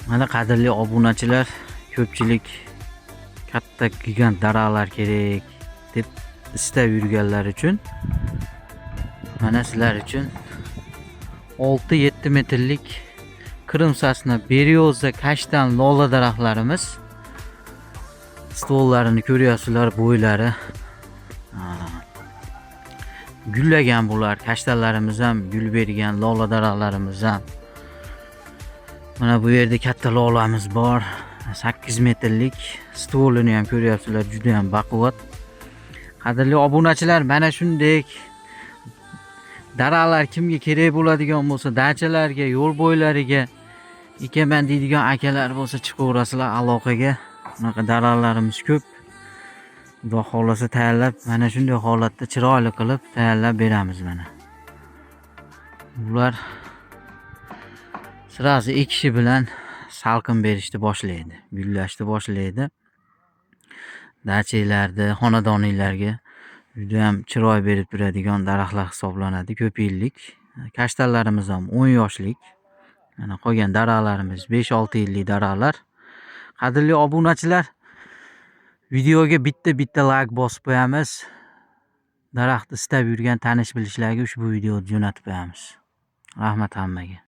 Mana qadrli obunachilar, ko'pchilik katta gigant daraxtlar kerak deb istab yurganlar uchun mana sizlar uchun 6-7 metrlik Qrim sasna, beryoza, kashtan, lola daraxtlarimiz. Stollarını ko'ryapsizlar, bo'ylari gullagan bular. Kashtanlarimiz ham gul bergan, lola daraxtlarimiz ham. Mana bu yerda katta lolamiz bor. 8 metrlik stolini ham ko'ryapsizlar, juda ham baquvvat. Qadrli obunachilar, mana shunday daraxtlar kimga kerak bo'ladigan bo'lsa, dachalarga, yo'l bo'ylariga ekaman deydigan akalar bo'lsa, chiqaverasizlar aloqaga. Bunaqa daraxtlarimiz ko'p. Xudo xolasa tayyorlab, mana shunday holatda chiroyli qilib tayyorlab beramiz mana. Bular sirasi ekishi bilan salqin berishni boshlaydi, gullashni boshlaydi. Dachalarda, xonadonlarga juda ham chiroy berib turadigan daraxtlar hisoblanadi, ko'p yillik. Kashtanlarimiz ham 10 yoshlik. Mana qolgan daraxtlarimiz 5-6 yillik daraxtlar. Qadrli obunachilar, videoga bitta like bosib qo'yamiz. Daraxt istab yurgan tanish bilishlarga ushbu videoni jo'natib qo'yamiz. Rahmat hammaga.